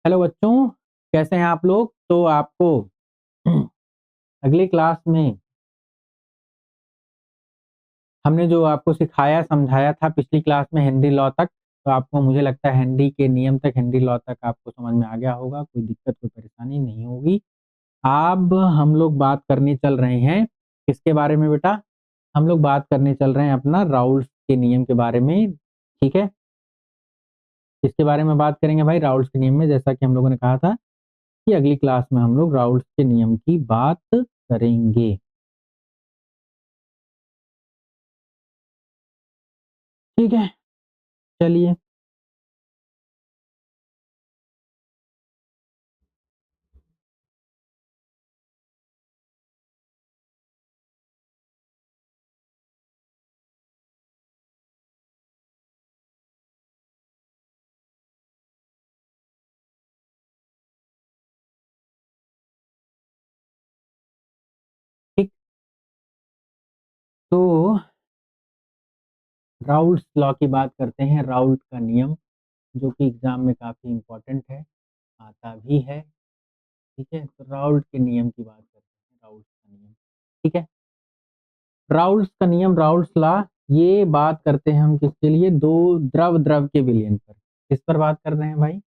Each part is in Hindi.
हेलो बच्चों, कैसे हैं आप लोग? तो आपको अगली क्लास में हमने जो आपको सिखाया समझाया था पिछली क्लास में हेनरी लॉ तक, तो आपको मुझे लगता है हेनरी के नियम तक, हेनरी लॉ तक आपको समझ में आ गया होगा। कोई दिक्कत कोई परेशानी नहीं होगी। अब हम लोग बात करने चल रहे हैं किसके बारे में बेटा? हम लोग बात करने चल रहे हैं अपना राउल्स के नियम के बारे में। ठीक है, किसके बारे में बात करेंगे भाई? राउल्स के नियम में, जैसा कि हम लोगों ने कहा था कि अगली क्लास में हम लोग राउल्स के नियम की बात करेंगे। ठीक है, चलिए। ठीक, तो राउल्स लॉ की बात करते हैं। राउल्ट का नियम जो कि एग्जाम में काफी इंपॉर्टेंट है, आता भी है। ठीक है, तो राउल्ट के नियम की बात करते हैं। राउल्ट का नियम, ठीक है। राउल्स का नियम, राउल्स लॉ, ये बात करते हैं हम किसके लिए? दो द्रव द्रव के विलयन पर। किस पर बात कर रहे हैं भाई?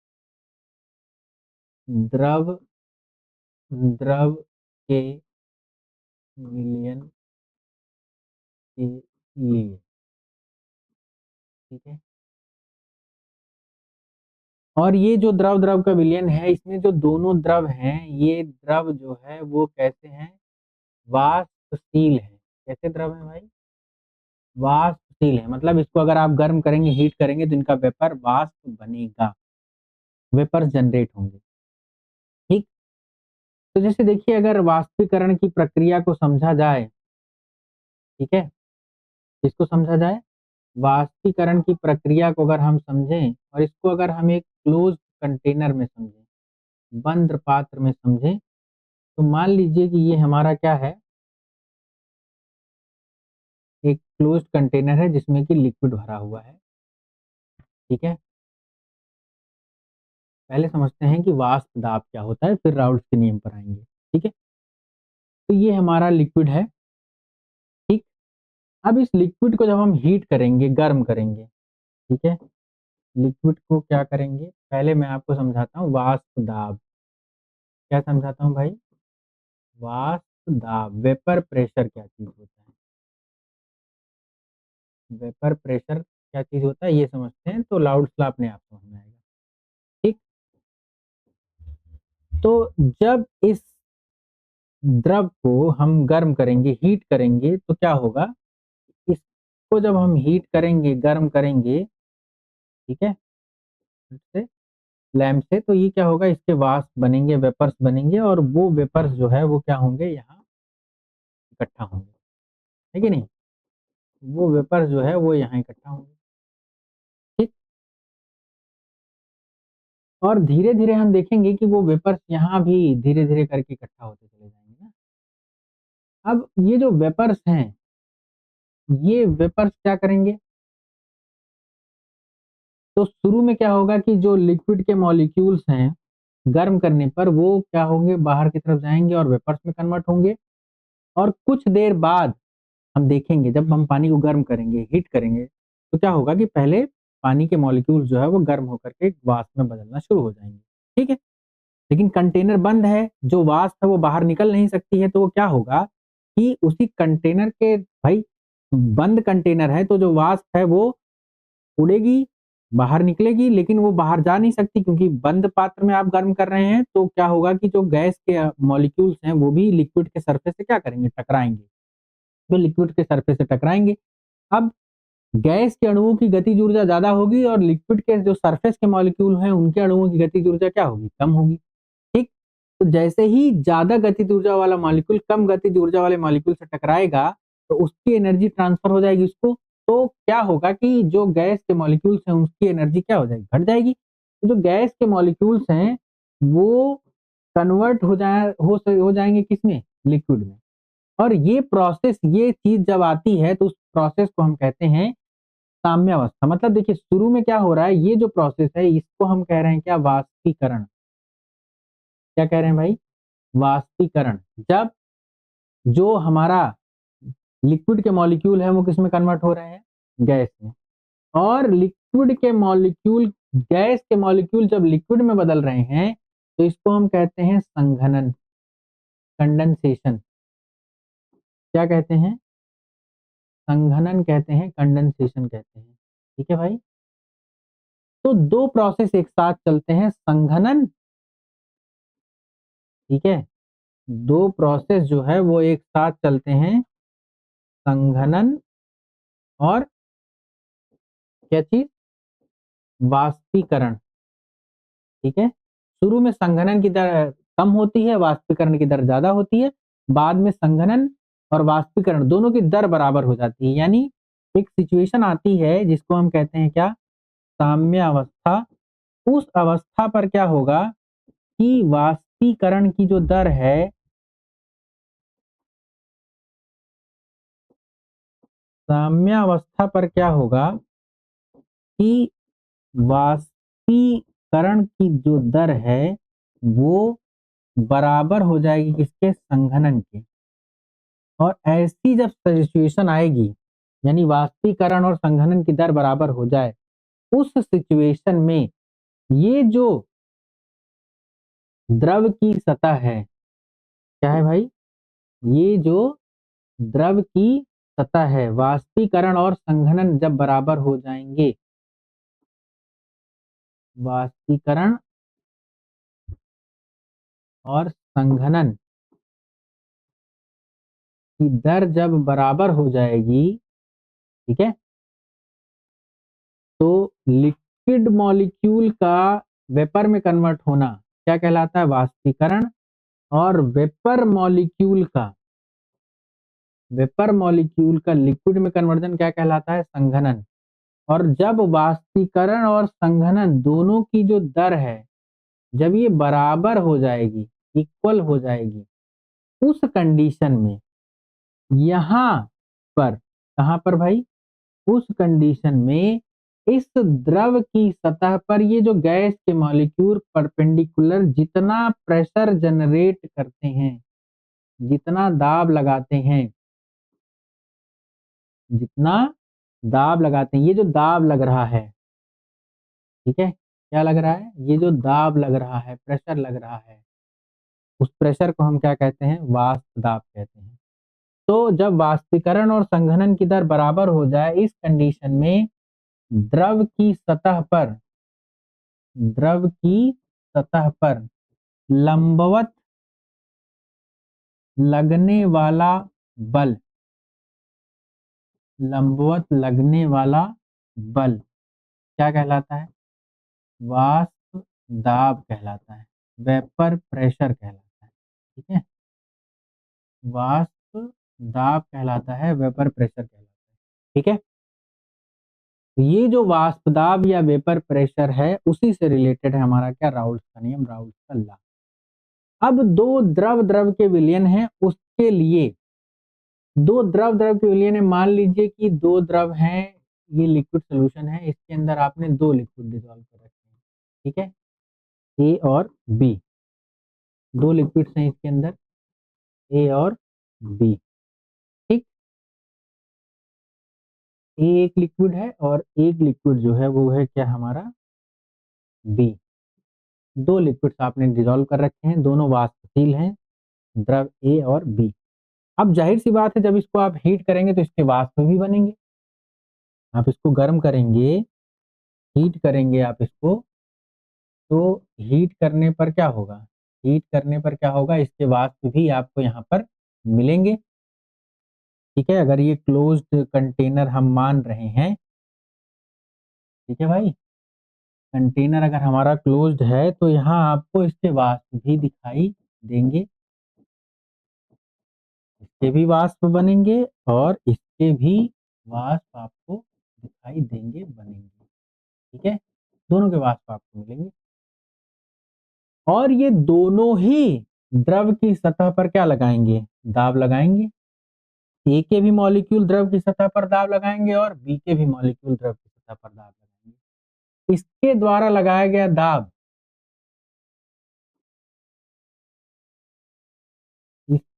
द्रव द्रव के विलयन के लिए। ठीक है, और ये जो द्रव द्रव का विलयन है, इसमें जो दोनों द्रव हैं, ये द्रव जो है वो कैसे हैं? वाष्पशील है। कैसे द्रव है भाई? वाष्पशील है, मतलब इसको अगर आप गर्म करेंगे, हीट करेंगे, तो इनका वेपर वाष्प बनेगा, वेपर जनरेट होंगे। ठीक, तो जैसे देखिए, अगर वाष्पीकरण की प्रक्रिया को समझा जाए, ठीक है, इसको समझा जाए, वाष्पीकरण की प्रक्रिया को अगर हम समझें और इसको अगर हम एक क्लोज कंटेनर में समझें, बंद पात्र में समझें, तो मान लीजिए कि ये हमारा क्या है? एक क्लोज्ड कंटेनर है जिसमें कि लिक्विड भरा हुआ है। ठीक है, पहले समझते हैं कि वाष्प दाब क्या होता है, फिर राउल्ट के नियम पर आएंगे। ठीक है, तो ये हमारा लिक्विड है। ठीक, अब इस लिक्विड को जब हम हीट करेंगे, गर्म करेंगे, ठीक है, लिक्विड को क्या करेंगे? पहले मैं आपको समझाता हूँ वाष्प दाब। क्या समझाता हूँ भाई? वाष्प दाब, वेपर प्रेशर क्या चीज होता है? वेपर प्रेशर क्या चीज होता है, ये समझते हैं, तो लाउड स्लॉ अपने आप समझ में आएगा। ठीक, तो जब इस द्रव को हम गर्म करेंगे, हीट करेंगे, तो क्या होगा? इसको जब हम हीट करेंगे, गर्म करेंगे, ठीक है, से लैंप से, तो ये क्या होगा? इसके वाष्प बनेंगे, वेपर्स बनेंगे, और वो वेपर्स जो है वो क्या होंगे? यहाँ इकट्ठा होंगे, है कि नहीं? वो वेपर्स जो है वो यहाँ इकट्ठा होंगे। ठीक, और धीरे धीरे हम देखेंगे कि वो वेपर्स यहाँ भी धीरे धीरे करके इकट्ठा होते चले जाएंगे ना। अब ये जो वेपर्स हैं, ये वेपर्स क्या करेंगे? तो शुरू में क्या होगा कि जो लिक्विड के मॉलिक्यूल्स हैं, गर्म करने पर वो क्या होंगे? बाहर की तरफ जाएंगे और वेपर्स में कन्वर्ट होंगे। और कुछ देर बाद हम देखेंगे, जब हम पानी को गर्म करेंगे, हीट करेंगे, तो क्या होगा कि पहले पानी के मॉलिक्यूल्स जो है वो गर्म होकर के वाष्प में बदलना शुरू हो जाएंगे। ठीक है, लेकिन कंटेनर बंद है, जो वाष्प है वो बाहर निकल नहीं सकती है, तो वो क्या होगा कि उसी कंटेनर के, भाई बंद कंटेनर है तो जो वाष्प है वो उड़ेगी, बाहर निकलेगी, लेकिन वो बाहर जा नहीं सकती क्योंकि बंद पात्र में आप गर्म कर रहे हैं। तो क्या होगा कि जो गैस के मॉलिक्यूल्स हैं वो भी लिक्विड के सरफेस से क्या करेंगे? टकराएंगे। तो लिक्विड के सरफेस से टकराएंगे। अब गैस के अणुओं की गतिज ऊर्जा ज्यादा होगी और लिक्विड के जो सरफेस के मॉलिक्यूल हैं उनके अणुओं की गतिज ऊर्जा क्या होगी? कम होगी। ठीक, तो जैसे ही ज्यादा गतिज ऊर्जा वाला मॉलिक्यूल कम गतिज ऊर्जा वाले मॉलिक्यूल से टकराएगा, तो उसकी एनर्जी ट्रांसफर हो जाएगी उसको। तो क्या होगा कि जो गैस के मॉलिक्यूल्स हैं उसकी एनर्जी क्या हो जाएगी? घट जाएगी। तो जो गैस के मॉलिक्यूल्स हैं वो कन्वर्ट हो जाएंगे किसमें? लिक्विड में। और ये प्रोसेस, ये चीज जब आती है तो उस प्रोसेस को हम कहते हैं साम्यावस्था। मतलब देखिए, शुरू में क्या हो रहा है? ये जो प्रोसेस है इसको हम कह रहे हैं क्या? वाष्पीकरण। क्या कह रहे हैं भाई, वाष्पीकरण। जब जो हमारा लिक्विड के मॉलिक्यूल है वो किस में कन्वर्ट हो रहे हैं, गैस में, और लिक्विड के मॉलिक्यूल, गैस के मॉलिक्यूल जब लिक्विड में बदल रहे हैं तो इसको हम कहते हैं संघनन, कंडेंसेशन। क्या कहते हैं, संघनन कहते हैं, कंडेंसेशन कहते हैं। ठीक है भाई, तो दो प्रोसेस एक साथ चलते हैं, संघनन, ठीक है, दो प्रोसेस जो है वो एक साथ चलते हैं, संघनन और क्या चीज, वाष्पीकरण। ठीक है, शुरू में संघनन की दर कम होती है, वाष्पीकरण की दर ज्यादा होती है, बाद में संघनन और वाष्पीकरण दोनों की दर बराबर हो जाती है। यानी एक सिचुएशन आती है जिसको हम कहते हैं क्या, साम्य अवस्था। उस अवस्था पर क्या होगा कि वाष्पीकरण की जो दर है, साम्य अवस्था पर क्या होगा कि वाष्पीकरण की जो दर है वो बराबर हो जाएगी किसके, संघनन के। और ऐसी जब सिचुएशन आएगी, यानी वाष्पीकरण और संघनन की दर बराबर हो जाए, उस सिचुएशन में ये जो द्रव की सतह है, क्या है भाई, ये जो द्रव की सतह है, वाष्पीकरण और संघनन जब बराबर हो जाएंगे, वाष्पीकरण और संघनन की दर जब बराबर हो जाएगी, ठीक है, तो लिक्विड मॉलिक्यूल का वेपर में कन्वर्ट होना क्या कहलाता है, वाष्पीकरण। और वेपर मॉलिक्यूल का लिक्विड में कन्वर्जन क्या कहलाता है, संघनन। और जब वाष्पीकरण और संघनन दोनों की जो दर है, जब ये बराबर हो जाएगी, इक्वल हो जाएगी, उस कंडीशन में यहां पर, कहां पर भाई, उस कंडीशन में इस द्रव की सतह पर ये जो गैस के मॉलिक्यूल परपेंडिकुलर जितना प्रेशर जनरेट करते हैं, जितना दाब लगाते हैं, जितना दाब लगाते हैं, ये जो दाब लग रहा है, ठीक है, क्या लग रहा है, ये जो दाब लग रहा है, प्रेशर लग रहा है, उस प्रेशर को हम क्या कहते हैं, वाष्प दाब कहते हैं। तो जब वाष्पीकरण और संघनन की दर बराबर हो जाए, इस कंडीशन में द्रव की सतह पर, द्रव की सतह पर लंबवत लगने वाला बल, लंबवत लगने वाला बल क्या कहलाता है, वाष्प दाब कहलाता है, वेपर प्रेशर कहलाता है। ठीक है, वाष्प दाब कहलाता है, वेपर प्रेशर कहलाता है। ठीक है, तो ये जो वाष्प दाब या वेपर प्रेशर है उसी से रिलेटेड है हमारा क्या, राउल्स का नियम, राउल्स का लॉ। अब दो द्रव द्रव के विलयन है, उसके लिए दो द्रव द्रव के विलयन है, मान लीजिए कि दो द्रव हैं, ये लिक्विड सोल्यूशन है, इसके अंदर आपने दो लिक्विड डिसॉल्व कर रखे हैं। ठीक है, ए और बी, दो लिक्विड्स हैं इसके अंदर, ए और बी। ठीक, ए एक लिक्विड है और एक लिक्विड जो है वो है क्या हमारा, बी। दो लिक्विड्स आपने डिसॉल्व कर रखे हैं, दोनों वाष्पशील हैं, द्रव ए और बी। अब जाहिर सी बात है, जब इसको आप हीट करेंगे तो इसके वाष्प भी बनेंगे। आप इसको गर्म करेंगे, हीट करेंगे आप इसको, तो हीट करने पर क्या होगा, हीट करने पर क्या होगा, इसके वाष्प भी आपको यहाँ पर मिलेंगे। ठीक है, अगर ये क्लोज्ड कंटेनर हम मान रहे हैं, ठीक है भाई, कंटेनर अगर हमारा क्लोज्ड है तो यहाँ आपको इसके वाष्प भी दिखाई देंगे, इसके भी वाष्प बनेंगे और इसके भी वाष्प आपको दिखाई देंगे, बनेंगे। ठीक है, दोनों के वाष्प आपको मिलेंगे और ये दोनों ही द्रव की सतह पर क्या लगाएंगे, दाब लगाएंगे। ए के भी मॉलिक्यूल द्रव की सतह पर दाब लगाएंगे और बी के भी मॉलिक्यूल द्रव की सतह पर दाब लगाएंगे। इसके द्वारा लगाया गया दाब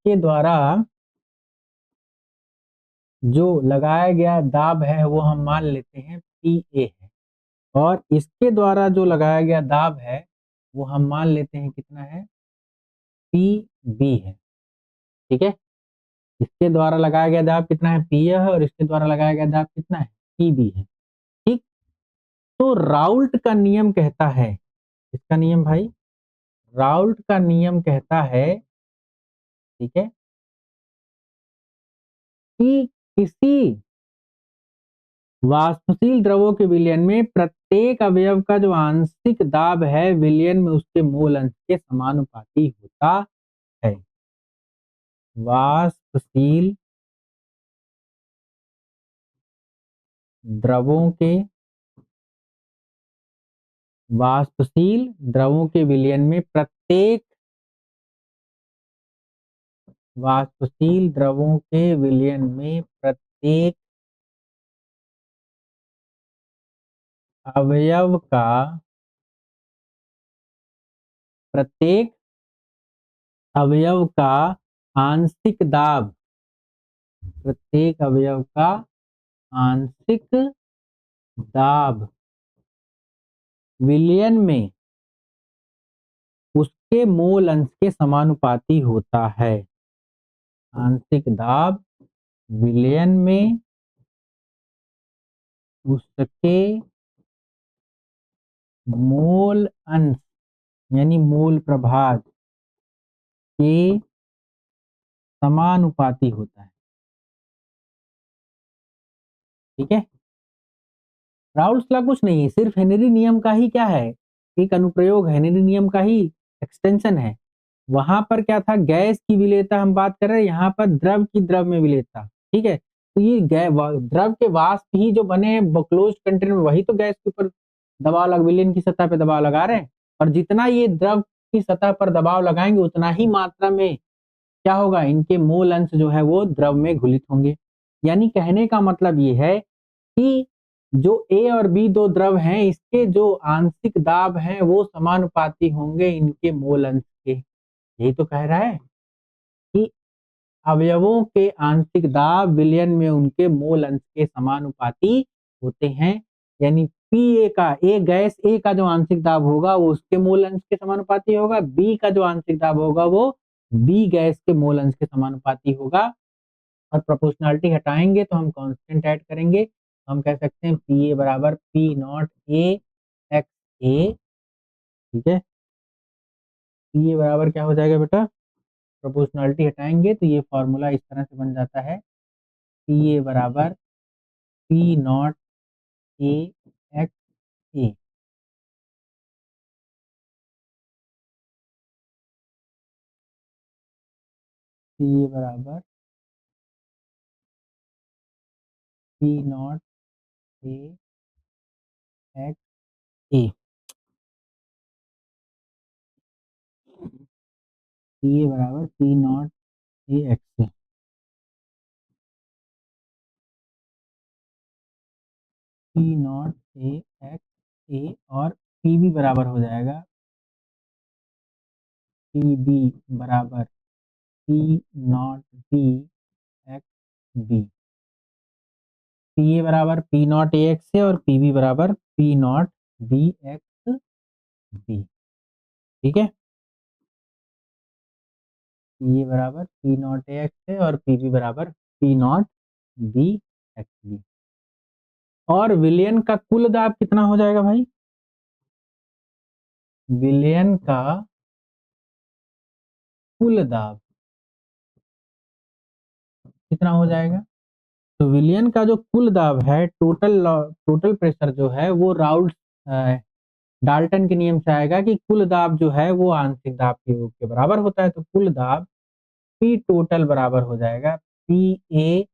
इसके द्वारा जो लगाया गया दाब है वो हम मान लेते हैं PA है, और इसके द्वारा जो लगाया गया दाब है वो हम मान लेते हैं कितना है, PB है। ठीक है, इसके द्वारा लगाया गया दाब कितना है, PA है, और इसके द्वारा लगाया गया दाब कितना है, PB है। ठीक, तो राउल्ट का नियम कहता है, इसका नियम भाई, राउल्ट का नियम कहता है, ठीक है, कि किसी वाष्पशील द्रवों के विलयन में प्रत्येक अवयव का जो आंशिक दाब है विलयन में उसके मूल अंश के समानुपाती होता है। वाष्पशील द्रवों के विलयन में प्रत्येक वाष्पशील द्रवों के विलयन में अवयव का प्रत्येक अवयव का आंशिक दाब, प्रत्येक अवयव का आंशिक दाब विलयन में उसके मूल अंश के समानुपाती होता है। आंशिक दाब विलयन में उसके मूल अंश यानी मूल प्रभाग के समानुपाती होता है। ठीक है, राउल्ट्स लॉ कुछ नहीं है, सिर्फ हेनरी नियम का ही क्या है, एक अनुप्रयोग है, हेनरी नियम का ही एक्सटेंशन है। वहां पर क्या था, गैस की विलेयता हम बात कर रहे हैं, यहाँ पर द्रव की द्रव में विलेयता। ठीक है, तो ये द्रव के वाष्प ही जो बने क्लोज कंटेनर में, वही तो गैस के ऊपर दबाव लग, विलयन की सतह पे दबाव लगा रहे हैं, और जितना ये द्रव की सतह पर दबाव लगाएंगे उतना ही मात्रा में क्या होगा, इनके मूल अंश जो है वो द्रव में घुलित होंगे। यानी कहने का मतलब ये है कि जो ए और बी दो द्रव हैं, इसके जो आंशिक दाब हैं वो समानुपाती होंगे इनके मूल अंश के। यही तो कह रहा है कि अवयवों के आंशिक दाब विलयन में उनके मूल अंश के समानुपाती होते हैं। यानी पी ए का, ए गैस ए का जो आंशिक दाब होगा वो उसके मूल अंश के समानुपाती होगा, बी का जो आंशिक दाब होगा वो बी गैस के मूल अंश के समानुपाती होगा। और प्रोपोर्शनलिटी हटाएंगे तो हम कांस्टेंट ऐड करेंगे, हम कह सकते हैं पी ए बराबर पी नॉट ए एक्स ए। ठीक है, पी ए बराबर क्या हो जाएगा बेटा, प्रोपोर्शनलिटी हटाएंगे तो ये फॉर्मूला इस तरह से बन जाता है, पी ए बराबर P not A x A. P A बराबर P not A x A. P A बराबर P not A x A. P not A x A, और पी बी बराबर हो जाएगा पी बी बराबर P not B x B. P A बराबर पी नॉट ए एक्स है और पी बी बराबर P not B x B. ठीक है, पी ए बराबर पी नॉट ए एक्स है और पी बी बराबर P not B x B. और विलयन का कुल दाब कितना हो जाएगा भाई, विलयन का कुल दाब कितना हो जाएगा, तो विलयन का जो कुल दाब है, टोटल प्रेशर जो है वो राउल्ट डाल्टन के नियम से आएगा कि कुल दाब जो है वो आंशिक दाब के योग के बराबर होता है। तो कुल दाब पी टोटल बराबर हो जाएगा P A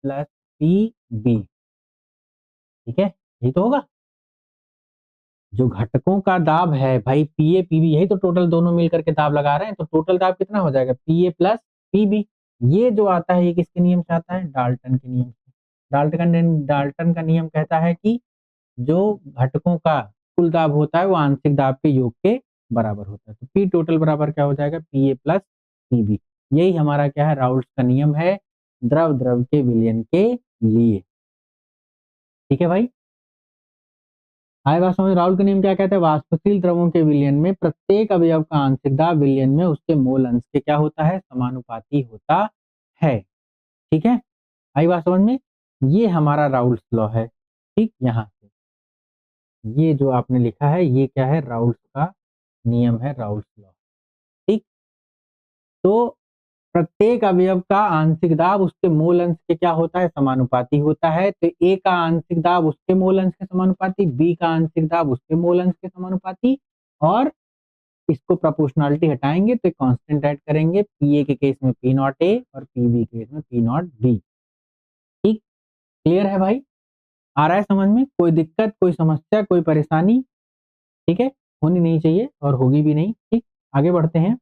plus P B. ठीक है, यही तो होगा, जो घटकों का दाब है भाई पी ए पी बी, यही तो टोटल दोनों मिलकर के दाब लगा रहे हैं, तो टोटल दाब कितना हो जाएगा, P A plus P B. ये जो आता है ये किसके नियम से आता है, डाल्टन के नियम से। डाल्टन का नियम कहता है कि जो घटकों का कुल दाब होता है वो आंशिक दाब के योग के बराबर होता है। तो पी टोटल बराबर क्या हो जाएगा, P A plus P B. यही हमारा क्या है, राउल्ट का नियम है द्रव द्रव के विलयन के लिए। ठीक है भाई, आए बात समझ। राउल्ट का नियम क्या कहता है, वाष्पशील द्रवों के विलयन में प्रत्येक अवयव का आंशिक दाब विलयन में उसके मोल अंश के क्या होता है, समानुपाती होता है। ठीक है, आई बात समझ में। ये हमारा राउल्ट लॉ है। ठीक, यहाँ से ये जो आपने लिखा है ये क्या है, राउल्ट का नियम है, राउल्ट लॉ। ठीक, तो प्रत्येक अवयव का आंशिक दाब उसके मूल अंश के क्या होता है, समानुपाती होता है। तो ए का आंशिक दाब उसके मूल अंश के समानुपाती, बी का आंशिक दाब उसके मूल अंश के समानुपाती, और इसको प्रोपोर्शनलिटी हटाएंगे तो कांस्टेंट ऐड करेंगे, पी ए के केस में पी नॉट ए और पी बी के केस में पी नॉट बी। ठीक, क्लियर है भाई, आ रहा है समझ में, कोई दिक्कत, कोई समस्या, कोई परेशानी? ठीक है, होनी नहीं चाहिए और होगी भी नहीं। ठीक, आगे बढ़ते हैं।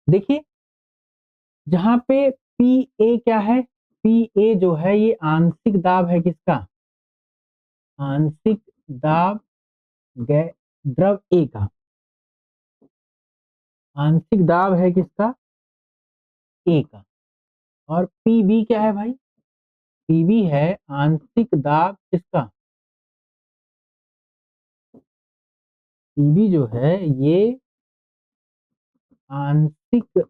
देखिए, जहां पे पी ए क्या है, पी ए जो है ये आंशिक दाब है किसका, आंशिक दाब द्रव ए का, आंशिक दाब है किसका, ए का। और पी बी क्या है भाई, पी बी है आंशिक दाब किसका, पी बी जो है ये आंशिक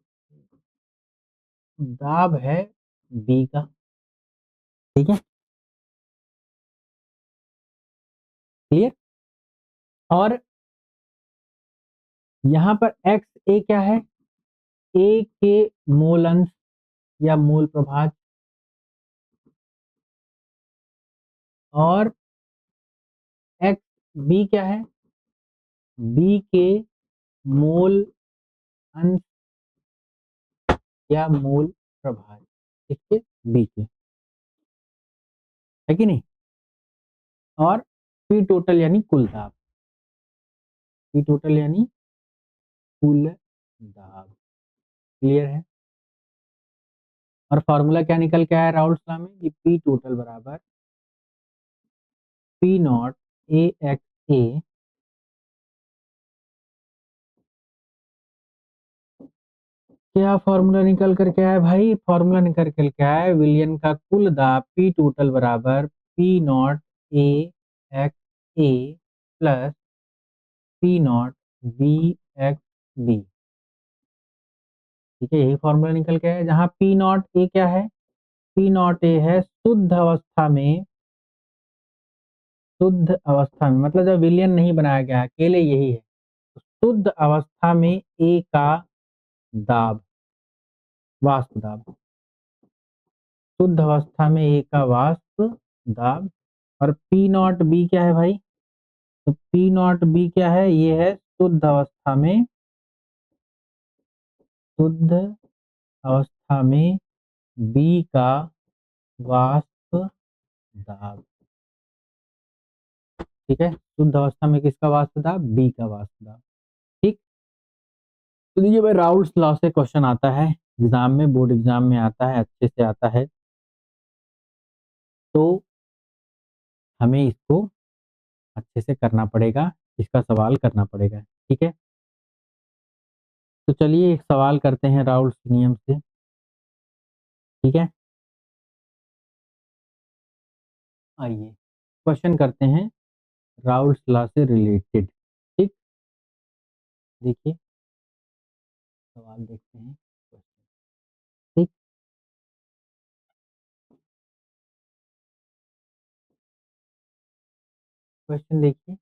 दाब है बी का। ठीक है, क्लियर। और यहां पर एक्स ए क्या है, ए के मूल अंश या मूल प्रभाज, और एक्स बी क्या है, बी के मूल अंश या मूल प्रभाज, किसके, बी के, है कि नहीं। और पी टोटल यानी कुल दाब, पी टोटल यानी कुल दाब। क्लियर है। और फॉर्मूला क्या निकल के आया राउल्ट लॉ में, कि पी टोटल बराबर पी नॉट ए एक्स ए क्या फॉर्मूला निकल कर के आया भाई, फॉर्मूला निकल कर के आया विलियन का कुल दाब पी टोटल बराबर P not A x A plus P not B x B. ठीक है, यही फॉर्मूला निकल के आया, जहां पी नॉट ए क्या है, पी नॉट ए है शुद्ध अवस्था में, शुद्ध अवस्था में मतलब जब विलियन नहीं बनाया गया है, अकेले यही है, तो शुद्ध अवस्था में ए का दाब, वाष्प दाब, शुद्ध अवस्था में ए का वाष्प दाब। और पी नॉट बी क्या है भाई, तो पी नॉट बी क्या है, ये है शुद्ध अवस्था में, शुद्ध अवस्था में बी का वाष्प दाब। ठीक है, शुद्ध अवस्था में किसका वाष्प दाब, बी का वाष्प दाब। ठीक, तो देखिए भाई राउल्ट्स लॉ से क्वेश्चन आता है एग्जाम में, बोर्ड एग्जाम में आता है, अच्छे से आता है, तो हमें इसको अच्छे से करना पड़ेगा, इसका सवाल करना पड़ेगा। ठीक है, तो चलिए एक सवाल करते हैं राउल्ट्स नियम से। ठीक है, आइए क्वेश्चन करते हैं राउल्ट्स लॉ से रिलेटेड। ठीक, देखिए सवाल देखते हैं। ठीक, क्वेश्चन देखिए,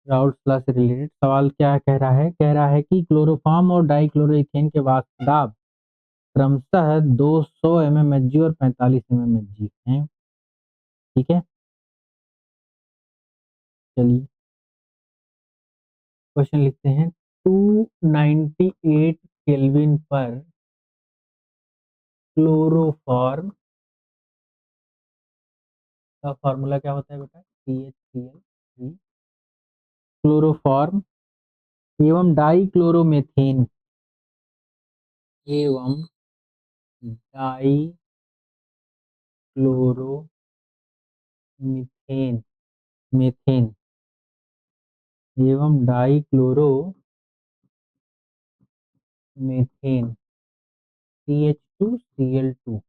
राउल्ट्स लॉ से रिलेटेड सवाल क्या कह रहा है, कह रहा है कि क्लोरोफॉर्म और डाइक्लोरोइथेन के वाष्प दाब क्रमशः 200 mmHg और 45 mmHg हैं। ठीक है, चलिए क्वेश्चन लिखते हैं। 298 केल्विन पर क्लोरोफॉर्म का फॉर्मूला क्या होता है बेटा, CH3 क्लोरोफॉर्म एवं डाइक्लोरोमेथेन एवं डाइक्लोरोमीथेन, मेथेन एवं डाइक्लोरोमेथेन CH2Cl2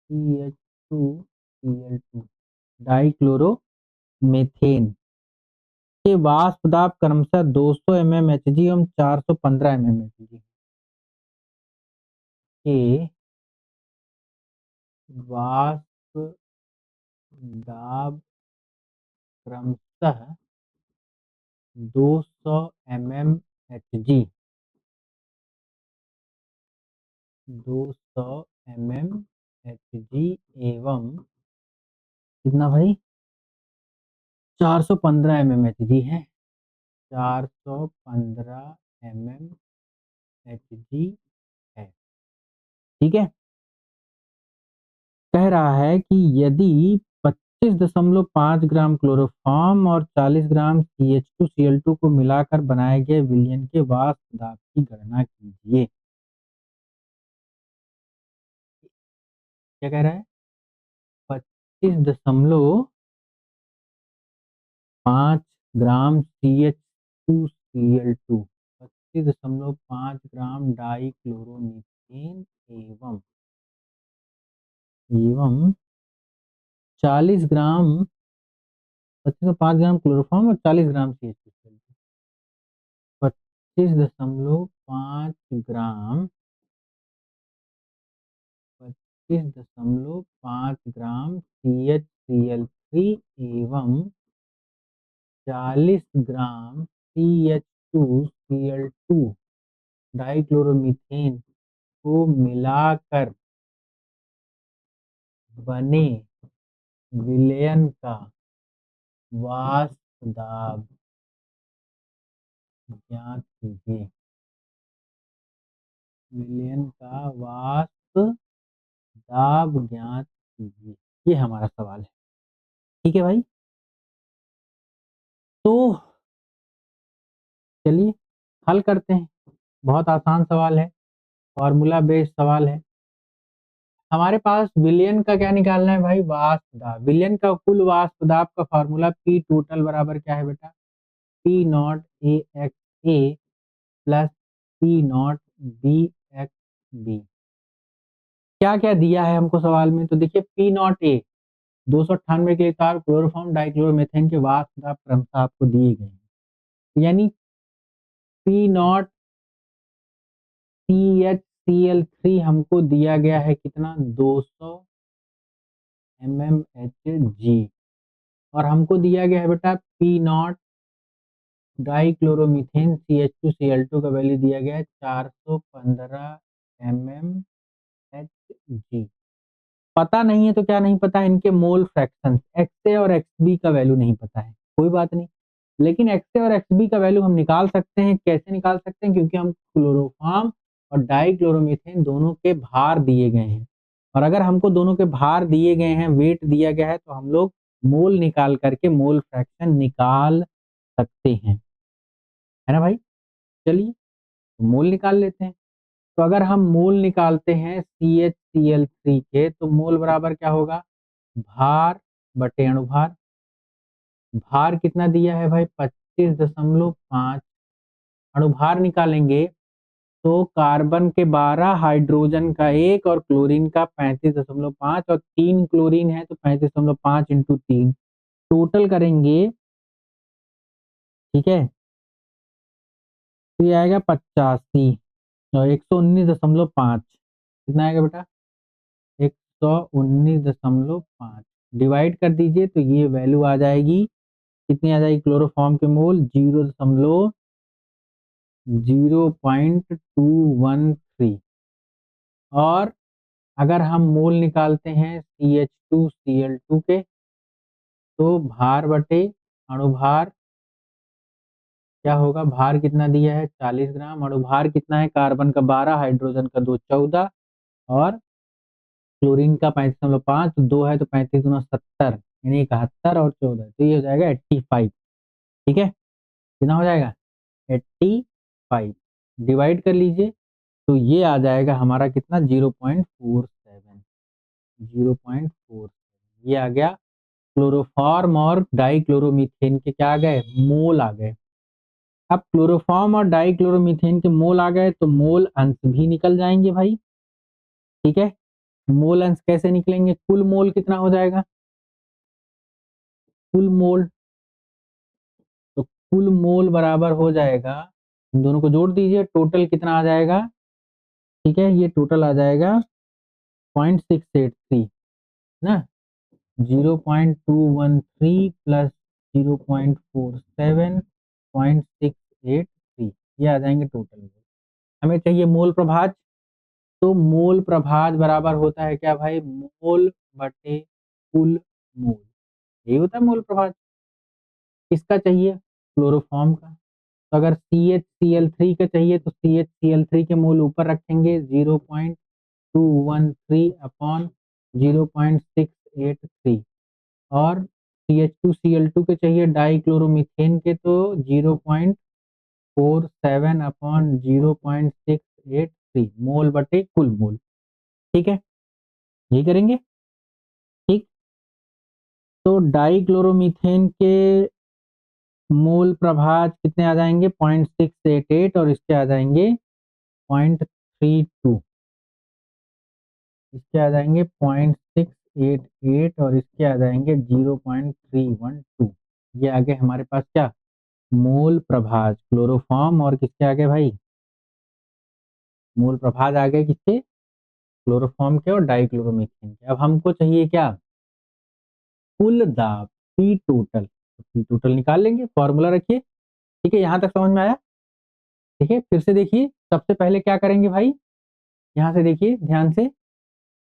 CH2Cl2 डाइक्लोरोमीथेन के वाष्प दाब क्रमशः 200 mmHg एवं 415 mmHg के वाष्प दाब क्रमशः 200 mmHg 200 mmHg एवं कितना भाई 415 mmHg है 415 mmHg है। ठीक है, कह रहा है कि यदि 25.5 ग्राम क्लोरोफॉर्म और 40 ग्राम CH2Cl2 को मिलाकर बनाए गए विलयन के वाष्प दाब की गणना कीजिए। क्या कह रहा है 25.5 ग्राम CH2Cl2 25.5 ग्राम डाइक्लोरोमीथेन एवं 40 ग्राम 25.5 ग्राम क्लोरोफॉर्म और 40 ग्राम CH2Cl2 25.5 ग्राम CHCl3 एवं 40 ग्राम CH2Cl2 डाइक्लोरोमीथेन को मिलाकर बने विलयन का वाष्प दाब ज्ञात कीजिए। विलयन का वाष्प दाब ज्ञात कीजिए, ये हमारा सवाल है। ठीक है भाई, तो चलिए हल करते हैं। बहुत आसान सवाल है, फॉर्मूला बेस्ड सवाल है। हमारे पास विलयन का क्या निकालना है भाई, वाष्प दाब। विलयन का कुल वाष्प दाब का फॉर्मूला P टोटल बराबर क्या है बेटा, P not A x A plus P not B x B. क्या क्या दिया है हमको सवाल में, तो देखिए P नॉट ए 298 के तार क्लोरोफॉर्म डाइक्लोरोमेथेन के वाष्प दाब क्रमशः आपको दिए गए हैं, यानी P नॉट CHCl3 हमको दिया गया है कितना 200 mmHg और हमको दिया गया है बेटा P नॉट डाइक्लोरोमीथेन CH2Cl2 का वैल्यू दिया गया है 415 mmHg। पता नहीं है तो क्या नहीं पता है, इनके मोल फ्रैक्शन XA और XB का वैल्यू नहीं पता है, कोई बात नहीं, लेकिन XA और XB का वैल्यू हम निकाल सकते हैं। कैसे निकाल सकते हैं, क्योंकि हम क्लोरोफॉर्म और डाइक्लोरोमीथेन दोनों के भार दिए गए हैं, और अगर हमको दोनों के भार दिए गए हैं, वेट दिया गया है, तो हम लोग मोल निकाल करके मोल फ्रैक्शन निकाल सकते हैं, है ना भाई। चलिए मोल निकाल लेते हैं। तो अगर हम मोल निकालते हैं CHCl3 के, तो मोल बराबर क्या होगा, भार बटे अणुभार। भार कितना दिया है भाई 25.5। अणुभार निकालेंगे तो कार्बन के 12, हाइड्रोजन का 1 और क्लोरीन का 35.5, और 3 क्लोरीन है तो 35.5 इंटू 3 टोटल करेंगे। ठीक है, तो ये आएगा 85 और 119.5 कितना आएगा बेटा 119.5 डिवाइड कर दीजिए तो ये वैल्यू आ जाएगी, कितनी आ जाएगी, क्लोरोफॉर्म के मोल 0.0213। और अगर हम मोल निकालते हैं CH2Cl2 के, तो भार बटे अणुभार क्या होगा, भार कितना दिया है 40 ग्राम, अणुभार कितना है, कार्बन का 12, हाइड्रोजन का 2 14 और क्लोरीन का 35.5, 2 है तो 35 गुना 70 यानी 71 और 14, तो ये हो जाएगा 85। ठीक है, कितना हो जाएगा 85, डिवाइड कर लीजिए तो ये आ जाएगा हमारा कितना 0.47। 0.47 ये आ गया क्लोरोफॉर्म और डाइक्लोरोमीथेन के क्या आ गए, मोल आ गए। अब क्लोरोफॉर्म और डाइक्लोरोमीथेन के मोल आ गए तो मोल अंश भी निकल जाएंगे भाई। ठीक है, मोल अंश कैसे निकलेंगे, कुल मोल कितना हो जाएगा, कुल मोल, तो कुल मोल बराबर हो जाएगा, इन दोनों को जोड़ दीजिए, टोटल कितना आ जाएगा। ठीक है, ये टोटल आ जाएगा 0.683 ना, 0.213 प्लस 0.47 0.683, ये आ जाएंगे टोटल मोल। हमें चाहिए मोल प्रभाज, तो मोल प्रभाज बराबर होता है क्या भाई, मोल बटे कुल मोल, यही होता है मोल प्रभाज। किसका चाहिए, क्लोरोफॉर्म का, तो अगर CHCl3 का चाहिए तो CHCl3 के मोल ऊपर रखेंगे 0.213 अपॉन 0.683, और CH2Cl2 के चाहिए डाइक्लोरोमीथेन के तो 0.47 अपॉन 0.683 मोल बटे कुल मोल। ठीक है, यही करेंगे। ठीक, तो डाइक्लोरोमीथेन के मोल प्रभाज कितने आ जाएंगे, 0.688, और इसके आ जाएंगे 0.32, इसके आ जाएंगे 0.688, और इसके आ जाएंगे 0.312। ये आगे हमारे पास क्या, मोल प्रभाज क्लोरोफॉर्म और किसके आगे भाई, मोल प्रभाज आ गए किसके, क्लोरोफॉर्म के और डाइक्लोरोमीथेन के। अब हमको चाहिए क्या, कुल दाब, पी टोटल, तो पी टोटल निकाल लेंगे, फॉर्मूला रखिए। ठीक है, यहां तक समझ में आया। ठीक है, फिर से देखिए, सबसे पहले क्या करेंगे भाई, यहाँ से देखिए ध्यान से,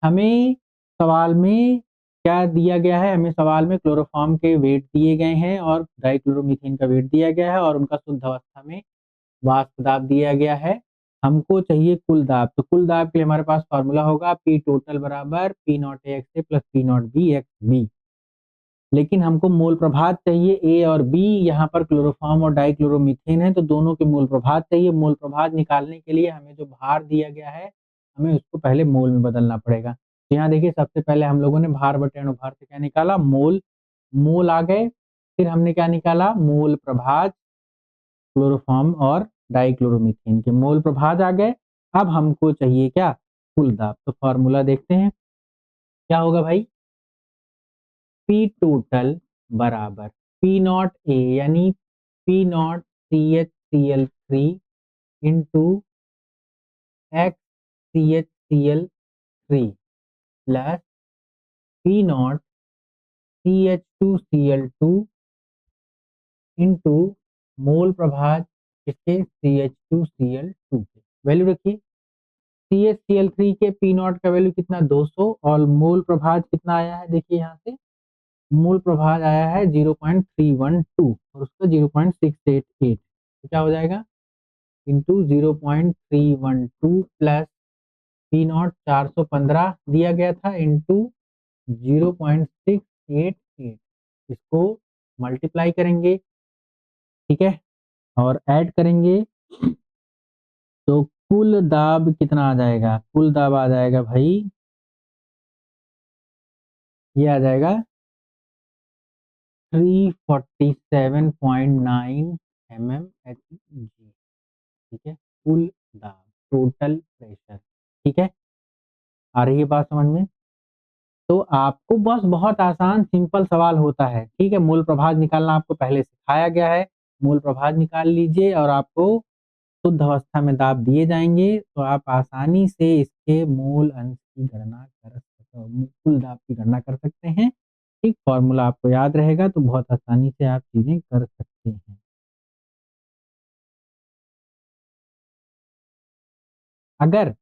हमें सवाल में क्या दिया गया है, हमें सवाल में क्लोरोफॉर्म के वेट दिए गए हैं और डाइक्लोरोमीथेन का वेट दिया गया है और उनका शुद्ध अवस्था में वाष्प दाब दिया गया है। हमको चाहिए कुल दाब, तो कुल दाब के लिए हमारे पास फॉर्मूला होगा पी टोटल बराबर P not A x A plus P not B x B. लेकिन हमको मोल प्रभात चाहिए ए और बी, यहाँ पर क्लोरोफॉर्म और डाइक्लोरोमीथेन है तो दोनों के मोल प्रभात चाहिए। मोल प्रभात निकालने के लिए हमें जो भार दिया गया है हमें उसको पहले मोल में बदलना पड़ेगा। तो यहाँ देखिए, सबसे पहले हम लोगों ने भार बटे अणुभार से क्या निकाला, मोल, मोल आ गए। फिर हमने क्या निकाला, मोल प्रभाज क्लोरोफॉर्म और डाइक्लोरोमीथेन के मोल प्रभाज आ गए। अब हमको चाहिए क्या, कुल दाब, तो फॉर्मूला देखते हैं क्या होगा भाई, पी टोटल बराबर पी नॉट ए यानी P naught CHCl3 into X CHCl3 plus P naught CH2Cl2 into mole प्रभाज किसके, CH2Cl2 के। वैल्यू रखिए, CHCl3 के पी नॉट का वैल्यू कितना 200, और मोल प्रभाज कितना आया है, देखिए यहाँ से मूल प्रभाज आया है 0.312 और उसका 0.688, तो क्या हो जाएगा, इंटू 0.312 प्लस पी नॉट 415 दिया गया था इंटू 0.688, इसको मल्टीप्लाई करेंगे। ठीक है, और ऐड करेंगे तो कुल दाब कितना आ जाएगा, कुल दाब आ जाएगा भाई, ये आ जाएगा 347.9 mmHg। ठीक है, कुल दाब, टोटल प्रेशर। ठीक है, आ रही है बात समझ में। तो आपको बस बहुत आसान सिंपल सवाल होता है। ठीक है, मूल प्रभाज निकालना आपको पहले सिखाया गया है, मूल प्रभाज निकाल लीजिए और आपको शुद्ध अवस्था में दाब दिए जाएंगे तो आप आसानी से इसके मूल अंश की गणना कर सकते, कुल दाब की गणना कर सकते हैं। ठीक, फॉर्मूला आपको याद रहेगा तो बहुत आसानी से आप चीजें कर सकते हैं। अगर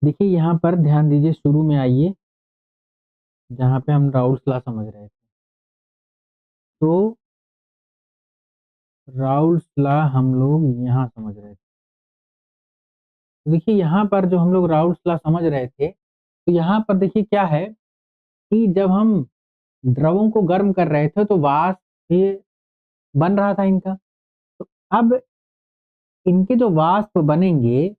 देखिए यहाँ पर ध्यान दीजिए, शुरू में आइए जहाँ पे हम राउल्स लॉ समझ रहे थे, तो राउल्स लॉ हम लोग यहाँ समझ रहे थे। तो देखिए यहाँ पर जो हम लोग राउल्स लॉ समझ रहे थे, तो यहाँ पर देखिए क्या है कि जब हम द्रवों को गर्म कर रहे थे तो वाष्प ये बन रहा था इनका, तो अब इनके जो वाष्प बनेंगे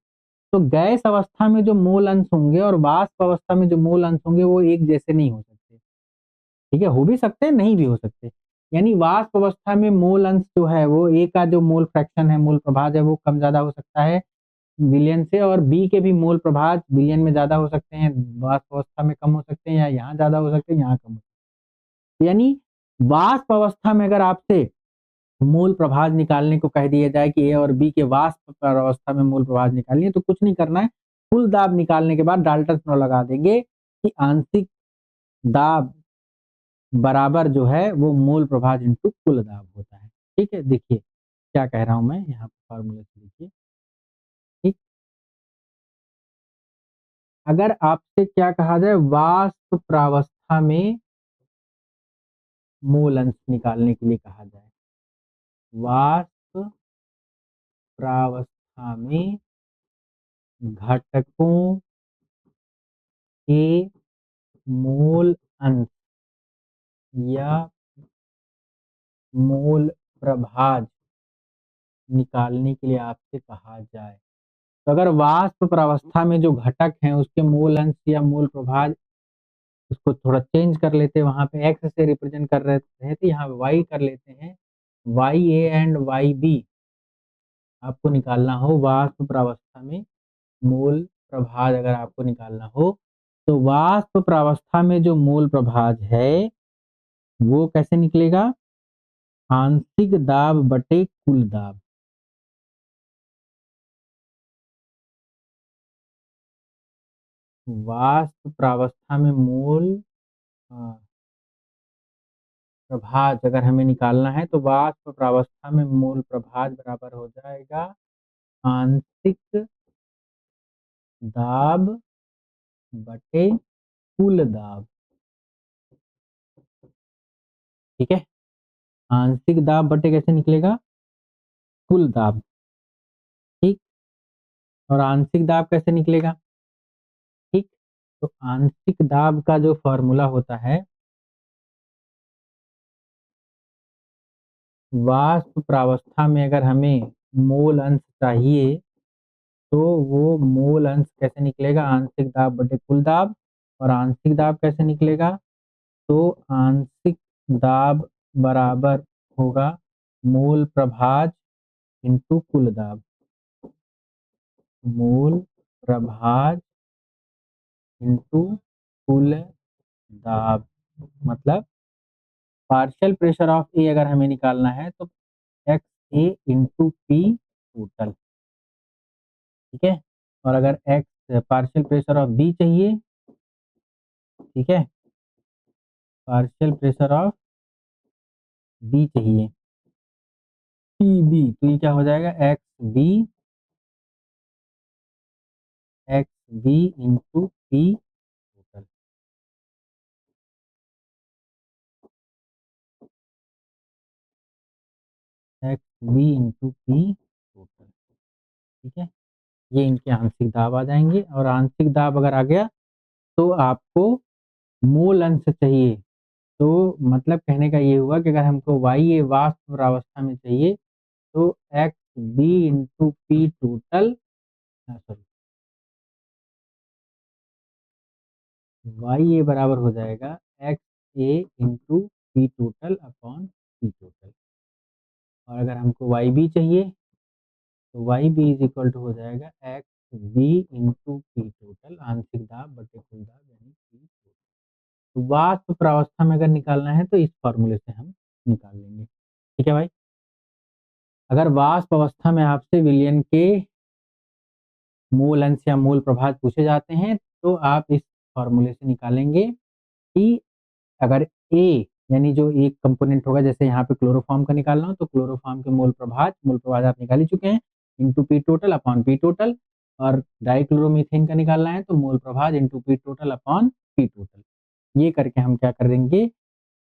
तो गैस अवस्था में जो मोल अंश होंगे और वाष्प अवस्था में जो मोल अंश होंगे वो एक जैसे नहीं हो सकते। ठीक है, हो भी सकते हैं नहीं भी हो सकते। यानी वाष्प अवस्था में मोल अंश जो है वो ए का जो मोल फ्रैक्शन है, मोल प्रभाज है, वो कम ज्यादा हो सकता है विलियन से, और बी के भी मोल प्रभाज विलियन में ज्यादा हो सकते हैं, वाष्प अवस्था में कम हो सकते हैं, या यहाँ ज्यादा हो सकते हैं, यहाँ कम हो सकते हैं। यानी वाष्प अवस्था में अगर आपसे मूल प्रभाज निकालने को कह दिया जाए कि ए और बी के वाष्प अवस्था में मूल प्रभाज निकालनी है, तो कुछ नहीं करना है, कुल दाब निकालने के बाद डाल्टन लॉ लगा देंगे कि आंशिक दाब बराबर जो है वो मूल प्रभाज इंटू कुल दाब होता है। ठीक है, देखिए क्या कह रहा हूं मैं, यहाँ पर फॉर्मूले से देखिए। ठीक, अगर आपसे क्या कहा जाए वाष्प प्रावस्था में मूल अंश निकालने के लिए कहा जाए, वाष्प प्रावस्था में घटकों के मूल अंश या मूल प्रभाज निकालने के लिए आपसे कहा जाए, तो अगर वाष्प प्रावस्था में जो घटक हैं उसके मूल अंश या मूल प्रभाज, उसको थोड़ा चेंज कर लेते हैं, वहां पे एक्स से रिप्रेजेंट कर रहे थे तो यहाँ वाई कर लेते हैं, Y A and Y B आपको निकालना हो वाष्प प्रावस्था में मूल प्रभाज, अगर आपको निकालना हो तो वाष्प प्रावस्था में जो मूल प्रभाज है वो कैसे निकलेगा, आंशिक दाब बटे कुल दाब। वाष्प प्रावस्था में मूल प्रभाज अगर हमें निकालना है तो वाष्प प्रावस्था में मूल प्रभाज बराबर हो जाएगा आंशिक दाब बटे कुल दाब। ठीक है, आंशिक दाब बटे कैसे निकलेगा, कुल दाब। ठीक, और आंशिक दाब कैसे निकलेगा, ठीक, तो आंशिक दाब का जो फॉर्मूला होता है, वाष्प प्रावस्था में अगर हमें मोल अंश चाहिए तो वो मोल अंश कैसे निकलेगा, आंशिक दाब बटे कुल दाब। और आंशिक दाब कैसे निकलेगा, तो आंशिक दाब बराबर होगा मूल प्रभाज इंटू कुल दाब, मूल प्रभाज इंटू कुल दाब। मतलब पार्शियल प्रेशर ऑफ ए अगर हमें निकालना है तो x A into P total. ठीक है, और अगर x partial pressure of B चाहिए, ठीक है, पार्शियल प्रेशर ऑफ बी चाहिए, पी बी, तो ये क्या हो जाएगा, x B into P total. X B into P total. ठीक है, ये इनके आंशिक दाब आ जाएंगे, और आंशिक दाब अगर आ गया तो आपको मूल अंश चाहिए। तो मतलब कहने का ये हुआ कि अगर हमको वाई ए वाष्प अवस्था में चाहिए तो X B into P total, sorry, Y A बराबर हो जाएगा X A into P total upon P total. और अगर हमको वाई बी चाहिए तो Y B is equal to हो जाएगा x B into P total, आंशिक दाब बटे कुल दाब यानी पी टोटल। तो वाष्प प्रावस्था में अगर निकालना है तो इस फॉर्मूले से हम निकाल लेंगे। ठीक है भाई, अगर वाष्प अवस्था में आपसे विलयन के मूल अंश या मूल प्रभाज पूछे जाते हैं तो आप इस फॉर्मूले से निकालेंगे कि अगर ए यानी जो एक कंपोनेंट होगा, जैसे यहाँ पे क्लोरोफॉर्म का निकालना हो तो क्लोरोफॉर्म के मूल प्रभाज आप निकाल ही चुके हैं, into P total upon P total. और डाइक्लोरोमीथेन का निकालना है तो मूल प्रभाज into P total upon P total. ये करके हम क्या कर देंगे,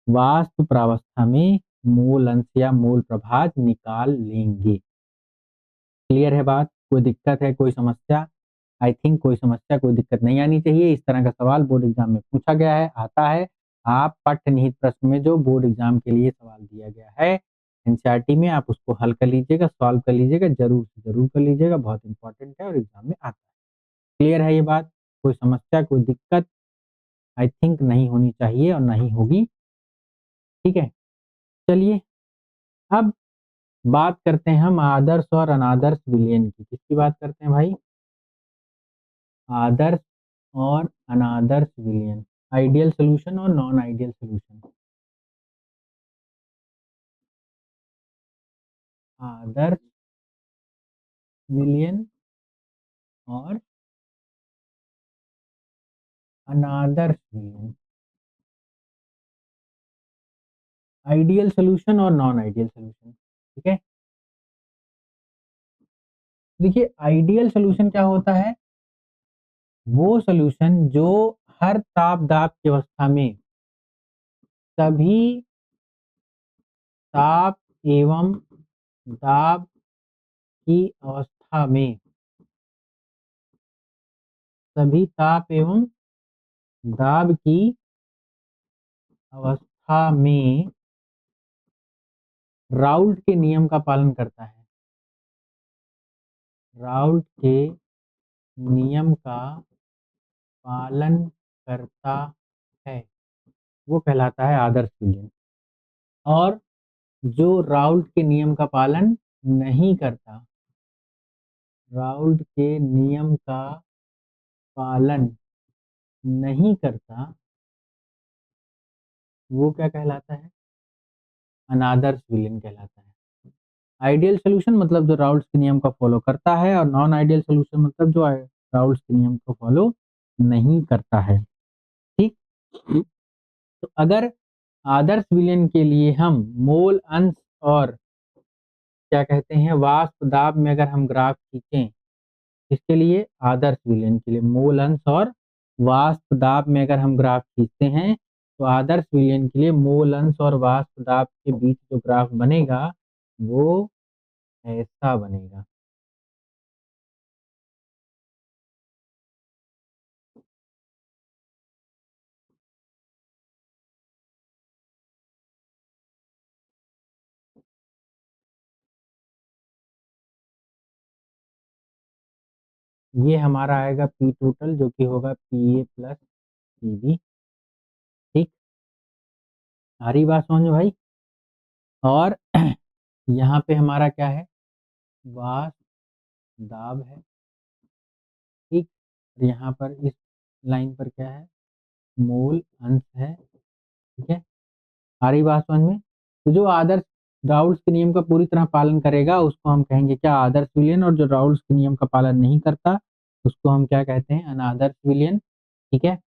वाष्प प्रावस्था में मूल अंश या मूल प्रभाज निकाल लेंगे। क्लियर है बात, कोई दिक्कत है, कोई समस्या? आई थिंक कोई समस्या कोई दिक्कत नहीं आनी चाहिए। इस तरह का सवाल बोर्ड एग्जाम में पूछा गया है, आता है। आप पाठ्य निहित प्रश्न में जो बोर्ड एग्जाम के लिए सवाल दिया गया है एनसीईआरटी में, आप उसको हल कर लीजिएगा, सॉल्व कर लीजिएगा, जरूर से जरूर कर लीजिएगा, बहुत इंपॉर्टेंट है और एग्जाम में आता है। क्लियर है ये बात, कोई समस्या कोई दिक्कत आई थिंक नहीं होनी चाहिए और नहीं होगी। ठीक है, चलिए अब बात करते हैं हम आदर्श और अनादर्श विलयन की। किसकी बात करते हैं भाई? आदर्श और अनादर्श विलयन, आइडियल सॉल्यूशन और नॉन आइडियल सॉल्यूशन। आदर्श विलयन और अनादर्श विलयन, आइडियल सॉल्यूशन और नॉन आइडियल सॉल्यूशन। ठीक है, देखिए आइडियल सॉल्यूशन क्या होता है? वो सॉल्यूशन जो हर ताप दाब की अवस्था में सभी ताप एवं दाब की अवस्था में सभी ताप एवं दाब की अवस्था में राउल्ट के नियम का पालन करता है। राउल्ट के नियम का पालन करता है, वो कहलाता है आदर्श विलयन। और जो राउल्ट के नियम का पालन नहीं करता, राउल्ट के नियम का पालन नहीं करता, वो क्या कहलाता है? अनादर्श विलयन कहलाता है। आइडियल सॉल्यूशन मतलब जो राउल्ट्स के नियम का फॉलो करता है, और नॉन आइडियल सॉल्यूशन मतलब जो राउल्ट्स के नियम को फॉलो नहीं करता है। ठीक, तो अगर आदर्श विलयन के लिए हम मोल अंश और क्या कहते हैं वाष्प दाब में अगर हम ग्राफ खींचें, इसके लिए आदर्श विलयन के लिए मोल अंश और वाष्प दाब में अगर हम ग्राफ खींचते हैं, तो आदर्श विलयन के लिए मोल अंश और वाष्प दाब के बीच जो ग्राफ बनेगा वो ऐसा बनेगा। ये हमारा आएगा पी टोटल जो कि होगा P A plus P B. ठीक, आ रही बात समझ में भाई? और यहाँ पे हमारा क्या है? वाष्प दाब है। ठीक, और यहाँ पर इस लाइन पर क्या है? मोल अंश है। ठीक है, आ रही बात समझ में? तो जो आदर्श राउल्स के नियम का पूरी तरह पालन करेगा उसको हम कहेंगे क्या? आदर्श विलयन। और जो राउल्स के नियम का पालन नहीं करता उसको हम क्या कहते हैं? अनादर्श विलयन। ठीक है,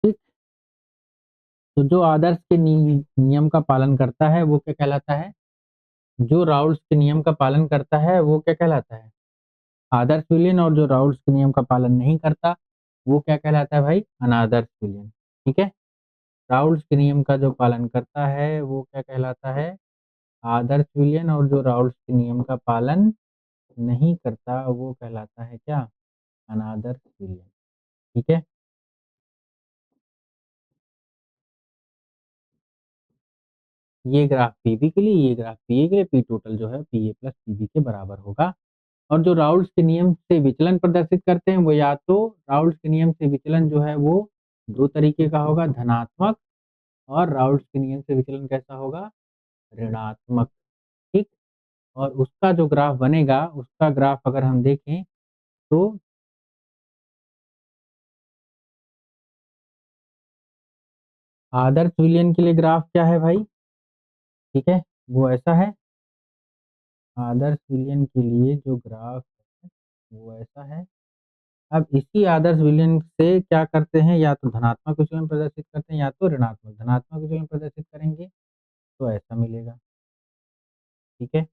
ठीक। तो जो आदर्श के नियम का पालन करता है वो क्या कहलाता है? जो राउल्स के नियम का पालन करता है वो क्या कहलाता है? आदर्श विलयन। और जो राउल्स के नियम का पालन नहीं करता वो क्या कहलाता है भाई? अनादर्श विलयन। ठीक है, राउल्स के नियम का जो पालन करता है वो क्या कहलाता है? आदर्श विलयन। और जो राउल्स के नियम का पालन नहीं करता वो कहलाता है क्या? अनादर्श विलयन। ठीक है, ये ग्राफ पीबी के लिए, ये ग्राफ पीए के लिए, पी टोटल जो है पीए प्लस पीबी के बराबर होगा। और जो राउल्स के नियम से विचलन प्रदर्शित करते हैं वो या तो राउल्स के नियम से विचलन जो है वो दो तरीके का होगा, धनात्मक, और राउल्स के नियम से विचलन कैसा होगा? ऋणात्मक। ठीक, और उसका जो ग्राफ बनेगा उसका ग्राफ अगर हम देखें तो आदर्श विलयन के लिए ग्राफ क्या है भाई? ठीक है, वो ऐसा है। आदर्श विलयन के लिए जो ग्राफ है वो ऐसा है। अब इसी आदर्श विलयन से क्या करते हैं? या तो धनात्मक विचलन प्रदर्शित करते हैं या तो ऋणात्मक। धनात्मक विचलन प्रदर्शित करेंगे तो ऐसा मिलेगा। ठीक है,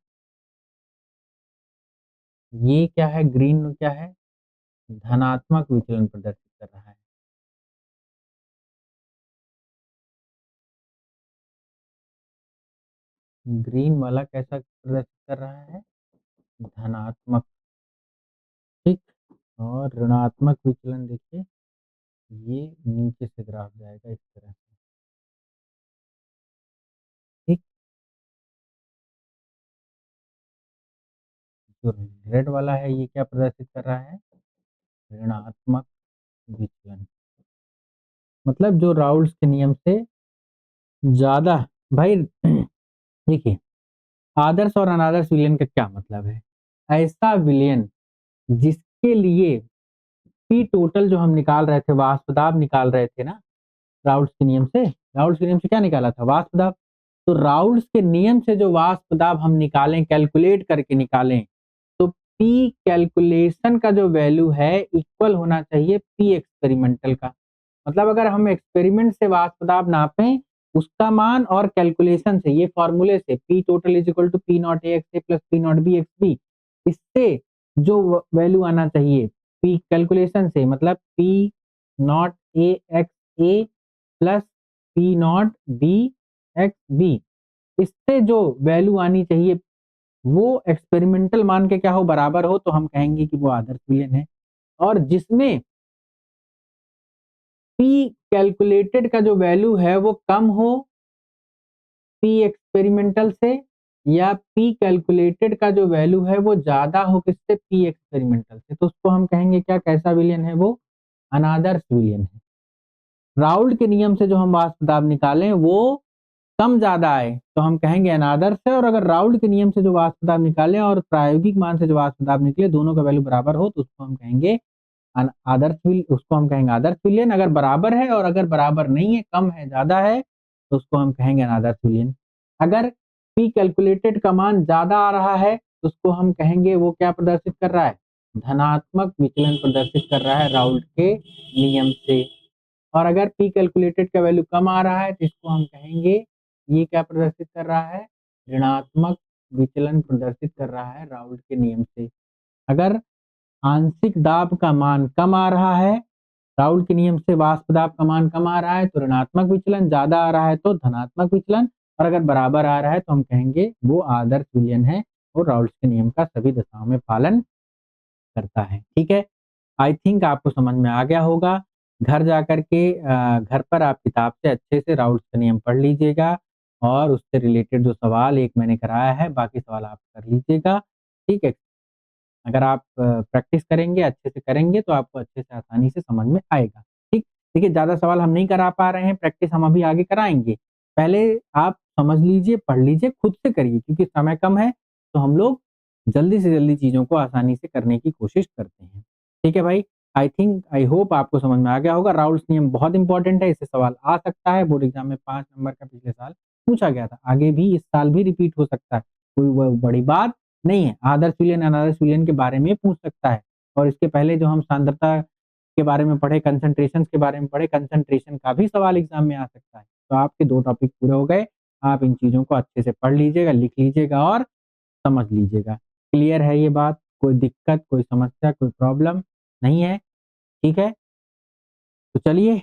ये क्या है? ग्रीन क्या है? धनात्मक विचलन प्रदर्शित कर रहा है। ग्रीन वाला कैसा प्रदर्शित कर रहा है? धनात्मक, ठीक, और ऋणात्मक विचलन देखिए ये नीचे से ग्राफ जाएगा इस तरह से, ठीक। जो रेड वाला है ये क्या प्रदर्शित कर रहा है, ऋणात्मक विचलन, मतलब जो राउल्स के नियम से ज्यादा। भाई देखिए आदर्श और अनादर्श विलयन का क्या मतलब है, ऐसा विलयन जिसके लिए पी टोटल जो हम निकाल रहे थे, वाष्प दाब निकाल रहे थे ना राउल्स के नियम से, राउल्स के नियम से क्या निकाला था, वाष्प दाब। तो राउल्स के नियम से जो वाष्प दाब हम निकालें, कैलकुलेट करके निकालें, तो पी कैलकुलेशन का जो वैल्यू है इक्वल होना चाहिए पी एक्सपेरिमेंटल का। मतलब अगर हम एक्सपेरिमेंट से वाष्प दाब नापें उसका मान और कैलकुलेशन से, ये फॉर्मूले से P total is equal to P not A x A plus P not B x B, इससे जो वैल्यू आना चाहिए पी कैलकुलेशन से, मतलब P not A x A plus P not B x B, इससे जो वैल्यू आनी चाहिए वो एक्सपेरिमेंटल मान के क्या हो, बराबर हो, तो हम कहेंगे कि वो आदर्श विलयन है। और जिसमें पी कैलकुलेटेड का जो वैल्यू है वो कम हो पी एक्सपेरिमेंटल से, या पी कैलकुलेटेड का जो वैल्यू है वो ज्यादा हो किससे, पी एक्सपेरिमेंटल से, तो उसको हम कहेंगे क्या, कैसा विलयन है वो, अनादर्श विलयन है। राउल्ट के नियम से जो हम वाष्प दाब निकालें वो कम ज्यादा आए तो हम कहेंगे अनादर्श है, और अगर राउल्ट के नियम से जो वाष्प दाब निकालें और प्रायोगिक मान से जो वाष्प दाब निकले दोनों का वैल्यू बराबर हो तो उसको हम कहेंगे आदर्श विलयन, उसको हम कहेंगे आदर्श विलयन। अगर बराबर है और अगर बराबर नहीं है, कम है ज्यादा है, तो उसको हम कहेंगे अनादर्श विलयन। अगर पी कैलकुलेटेड का मान ज्यादा आ रहा है तो उसको हम कहेंगे वो क्या प्रदर्शित कर रहा है, धनात्मक विचलन प्रदर्शित कर रहा है राउल्ट के नियम से। और अगर पी कैलकुलेटेड का वैल्यू कम आ रहा है तो इसको हम कहेंगे ये क्या प्रदर्शित कर रहा है, ऋणात्मक विचलन प्रदर्शित कर रहा है राउल्ट के नियम से। अगर आंशिक दाब का मान कम आ रहा है, राउल्ट के नियम से वाष्प दाब का मान कम आ रहा है तो ऋणात्मक विचलन, ज्यादा आ रहा है तो धनात्मक विचलन, और अगर बराबर आ रहा है तो हम कहेंगे वो आदर्श विलयन है और राउल्ट के नियम का सभी दशाओं में पालन करता है। ठीक है, आई थिंक आपको समझ में आ गया होगा। घर जाकर के घर पर आप किताब से अच्छे से राउल्ट का नियम पढ़ लीजिएगा और उससे रिलेटेड जो सवाल एक मैंने कराया है बाकी सवाल आप कर लीजिएगा। ठीक है, अगर आप प्रैक्टिस करेंगे, अच्छे से करेंगे तो आपको अच्छे से आसानी से समझ में आएगा। ठीक, देखिए ज़्यादा सवाल हम नहीं करा पा रहे हैं, प्रैक्टिस हम अभी आगे कराएँगे। पहले आप समझ लीजिए, पढ़ लीजिए, खुद से करिए क्योंकि समय कम है, तो हम लोग जल्दी से जल्दी चीज़ों को आसानी से करने की कोशिश करते हैं। ठीक है भाई, आई थिंक आई होप आपको समझ में आ गया होगा। राउल्ट्स नियम बहुत इंपॉर्टेंट है, इससे सवाल आ सकता है। बोर्ड एग्जाम में 5 नंबर का पिछले साल पूछा गया था, आगे भी इस साल भी रिपीट हो सकता है, कोई वो बड़ी बात नहीं है। आदर्श विलयन अनादर्श विलयन के बारे में पूछ सकता है। और इसके पहले जो हम सांद्रता के बारे में पढ़े, कंसंट्रेशन के बारे में पढ़े, कंसंट्रेशन का भी सवाल एग्जाम में आ सकता है। तो आपके 2 टॉपिक पूरे हो गए। आप इन चीज़ों को अच्छे से पढ़ लीजिएगा, लिख लीजिएगा और समझ लीजिएगा। क्लियर है ये बात? कोई दिक्कत, कोई समस्या, कोई प्रॉब्लम नहीं है? ठीक है? तो चलिए,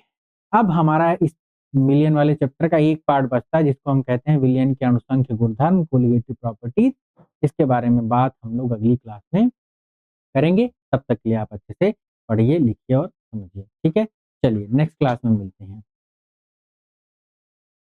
अब हमारा इस विलयन वाले चैप्टर का एक पार्ट बचता है जिसको हम कहते हैं विलयन के अणुसंख्य गुणधर्म, कोलिगेटिव प्रॉपर्टीज। इसके बारे में बात हम लोग अगली क्लास में करेंगे। तब तक के लिए आप अच्छे से पढ़िए, लिखिए और समझिए। ठीक है? चलिए नेक्स्ट क्लास में मिलते हैं।